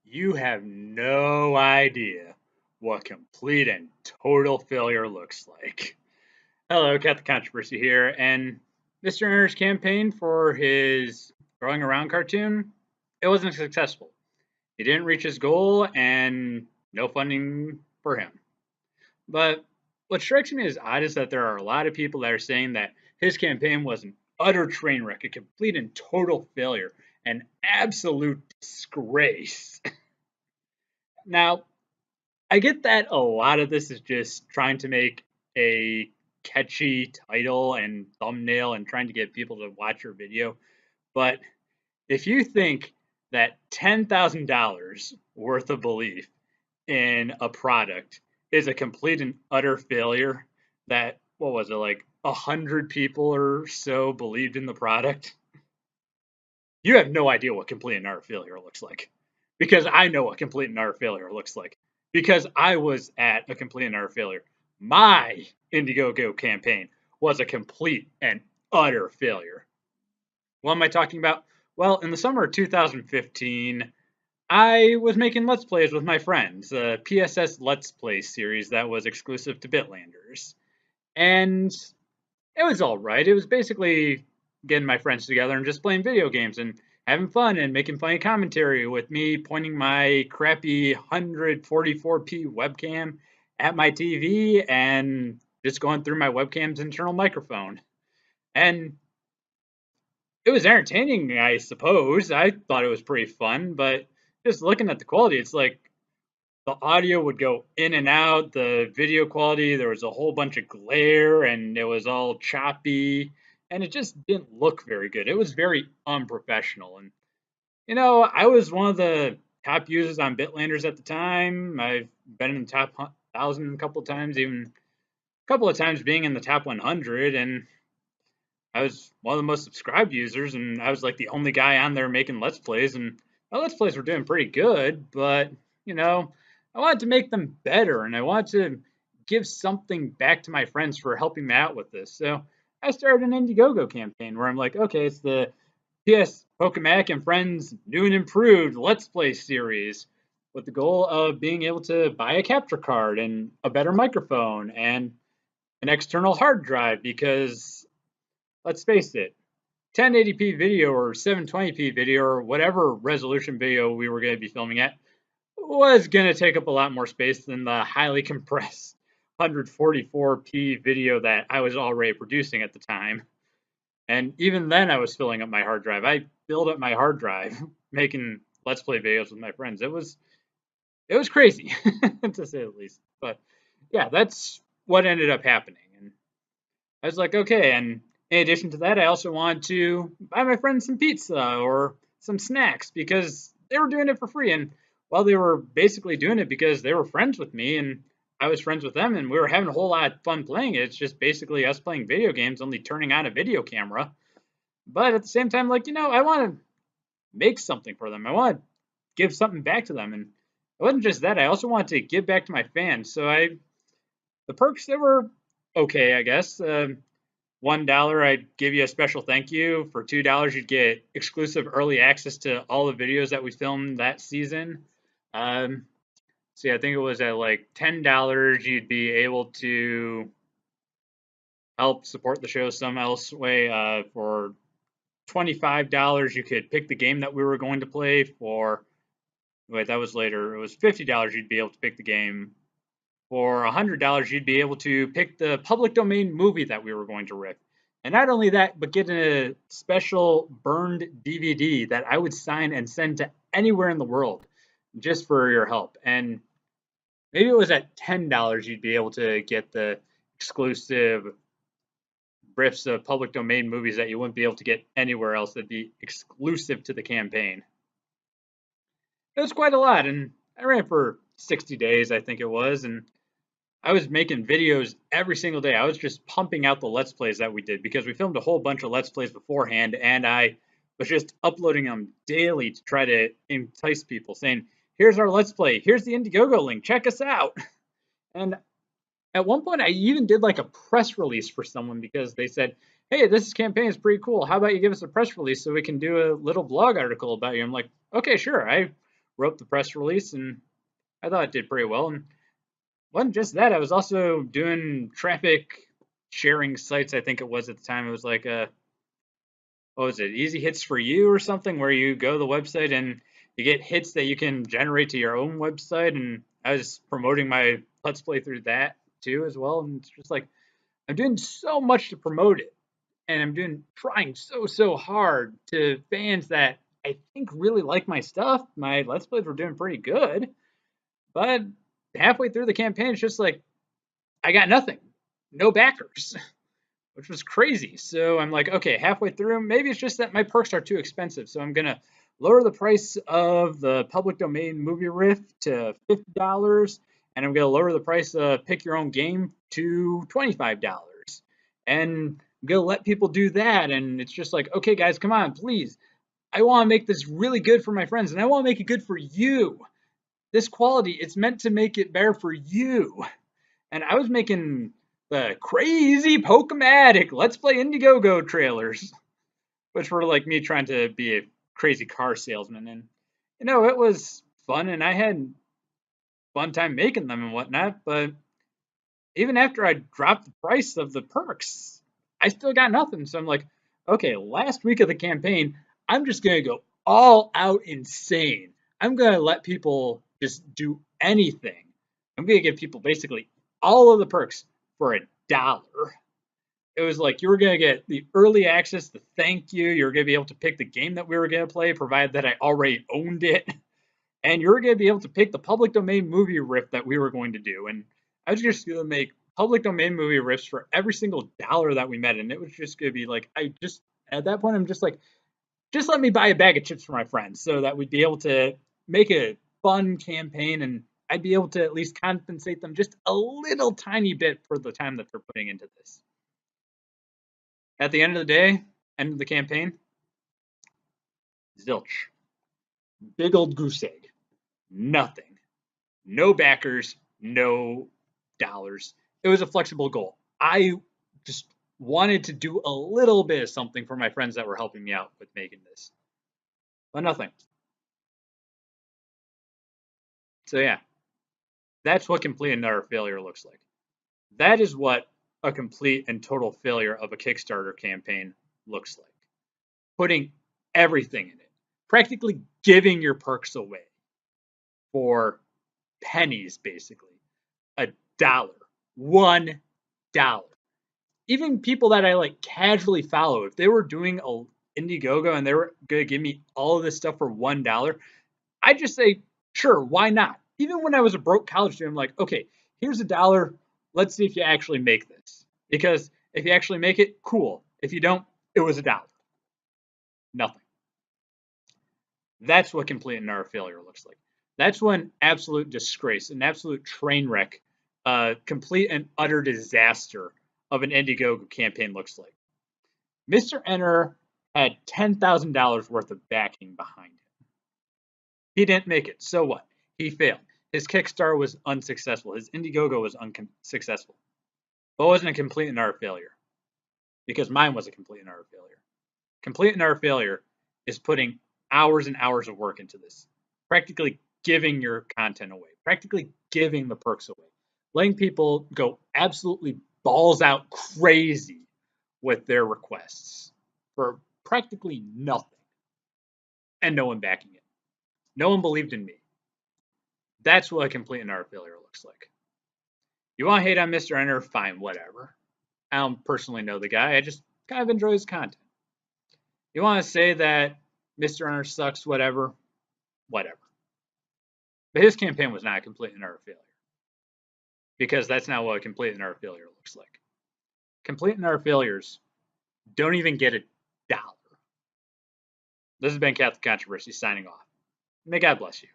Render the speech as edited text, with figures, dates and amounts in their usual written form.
You have no idea what complete and total failure looks like. Hello, Controversy here, and Mr. Erner's campaign for his Growing Around cartoon, it wasn't successful. He didn't reach his goal, and no funding for him. But what strikes me as odd is that there are a lot of people that are saying that his campaign was an utter train wreck, a complete and total failure, an absolute disgrace. Now, I get that a lot of this is just trying to make a catchy title and thumbnail and trying to get people to watch your video. But if you think that $10,000 worth of belief in a product is a complete and utter failure, that, what was it, like 100 people or so believed in the product, you have no idea what complete and utter failure looks like. Because I know what complete and utter failure looks like. Because I was at a complete and utter failure. My IndieGogo campaign was a complete and utter failure. What am I talking about? Well, in the summer of 2015, I was making Let's Plays with my friends, a PSS Let's Play series that was exclusive to Bitlanders. And it was all right. It was basically getting my friends together and just playing video games and having fun and making funny commentary with me pointing my crappy 144p webcam at my TV and just going through my webcam's internal microphone. And it was entertaining, I suppose. I thought it was pretty fun, but just looking at the quality, it's like the audio would go in and out, the video quality, there was a whole bunch of glare and it was all choppy and it just didn't look very good. It was very unprofessional. And, I was one of the top users on Bitlanders at the time. I've been in the top 1,000 a couple of times, even a couple of times being in the top 100. And I was one of the most subscribed users, and I was like the only guy on there making Let's Plays. And my Let's Plays were doing pretty good, but, I wanted to make them better, and I wanted to give something back to my friends for helping me out with this. So I started an Indiegogo campaign where I'm like, okay, it's the PS Pokemac and Friends new and improved Let's Play series with the goal of being able to buy a capture card and a better microphone and an external hard drive because, let's face it, 1080p video or 720p video or whatever resolution video we were going to be filming at was going to take up a lot more space than the highly compressed 144p video that I was already producing at the time. And even then, I was filling up my hard drive. I filled up my hard drive making Let's Play videos with my friends. It was crazy, to say the least. But yeah, that's what ended up happening. And I was like, okay. And in addition to that, I also wanted to buy my friends some pizza or some snacks because they were doing it for free. And while they were basically doing it because they were friends with me and I was friends with them and we were having a whole lot of fun playing it, it's just basically us playing video games, only turning on a video camera. But at the same time, like, I want to make something for them. I want to give something back to them. And it wasn't just that. I also wanted to give back to my fans. So the perks, they were okay, I guess. $1, I'd give you a special thank you. For $2, you'd get exclusive early access to all the videos that we filmed that season. See, I think it was at like $10, you'd be able to help support the show some else way. For $25, you could pick the game that we were going to play. Wait, that was later. It was $50, you'd be able to pick the game. For $100, you'd be able to pick the public domain movie that we were going to rip. And not only that, but get a special burned DVD that I would sign and send to anywhere in the world just for your help. And maybe it was at $10 you'd be able to get the exclusive riffs of public domain movies that you wouldn't be able to get anywhere else that'd be exclusive to the campaign. It was quite a lot, and I ran for 60 days, I think it was, and I was making videos every single day. I was just pumping out the Let's Plays that we did because we filmed a whole bunch of Let's Plays beforehand, and I was just uploading them daily to try to entice people, saying, here's our Let's Play, here's the Indiegogo link, check us out. And at one point, I even did like a press release for someone because they said, hey, this campaign is pretty cool. How about you give us a press release so we can do a little blog article about you? I'm like, okay, sure. I wrote the press release, and I thought it did pretty well. And wasn't just that, I was also doing traffic sharing sites, I think it was at the time. It was like what was it, Easy Hits for You or something, where you go to the website and you get hits that you can generate to your own website. And I was promoting my Let's Play through that too as well. And it's just like, I'm doing so much to promote it. And I'm trying so hard to fans that I think really like my stuff. My Let's Plays were doing pretty good. But halfway through the campaign, it's just like, I got nothing. No backers. Which was crazy. So I'm like, okay, halfway through, maybe it's just that my perks are too expensive. So I'm going to lower the price of the public domain movie riff to $50. And I'm going to lower the price of pick your own game to $25. And I'm going to let people do that. And it's just like, okay, guys, come on, please. I want to make this really good for my friends. And I want to make it good for you. This quality, it's meant to make it better for you. And I was making the crazy Pokematic Let's Play IndieGogo trailers, which were like me trying to be a crazy car salesman. And, it was fun, and I had fun time making them and whatnot. But even after I dropped the price of the perks, I still got nothing. So I'm like, okay, last week of the campaign, I'm just going to go all out insane. I'm going to let people just do anything. I'm going to give people basically all of the perks for $1. It was like you were going to get the early access, the thank you. You were going to be able to pick the game that we were going to play, provided that I already owned it. And you were going to be able to pick the public domain movie riff that we were going to do. And I was just going to make public domain movie riffs for every single dollar that we met. And it was just going to be like, at that point, I'm just like, just let me buy a bag of chips for my friends so that we'd be able to make a fun campaign, and I'd be able to at least compensate them just a little tiny bit for the time that they're putting into this. At the end of the day, end of the campaign, zilch. Big old goose egg. Nothing. No backers, no dollars. It was a flexible goal. I just wanted to do a little bit of something for my friends that were helping me out with making this. But nothing. So yeah, that's what complete and utter failure looks like. That is what a complete and total failure of a Kickstarter campaign looks like. Putting everything in it, practically giving your perks away for pennies, basically. $1. $1. Even people that I like casually follow, if they were doing a IndieGogo and they were going to give me all of this stuff for $1, I'd just say, sure, why not? Even when I was a broke college student, I'm like, okay, here's $1. Let's see if you actually make this. Because if you actually make it, cool. If you don't, it was $1. Nothing. That's what complete and utter failure looks like. That's when absolute disgrace, an absolute train wreck, complete and utter disaster of an IndieGogo campaign looks like. Mr. Enter had $10,000 worth of backing behind him. He didn't make it. So what? He failed. His Kickstarter was unsuccessful. His IndieGogo was unsuccessful. But it wasn't a complete and utter failure. Because mine was a complete and utter failure. Complete and utter failure is putting hours and hours of work into this. Practically giving your content away. Practically giving the perks away. Letting people go absolutely balls out crazy with their requests for practically nothing. And no one backing it. No one believed in me. That's what a complete and utter failure looks like. You want to hate on Mr. Enter? Fine, whatever. I don't personally know the guy. I just kind of enjoy his content. You want to say that Mr. Enter sucks, whatever. But his campaign was not a complete and utter failure. Because that's not what a complete and utter failure looks like. Complete and utter failures don't even get $1. This has been Catholic Controversy signing off. May God bless you.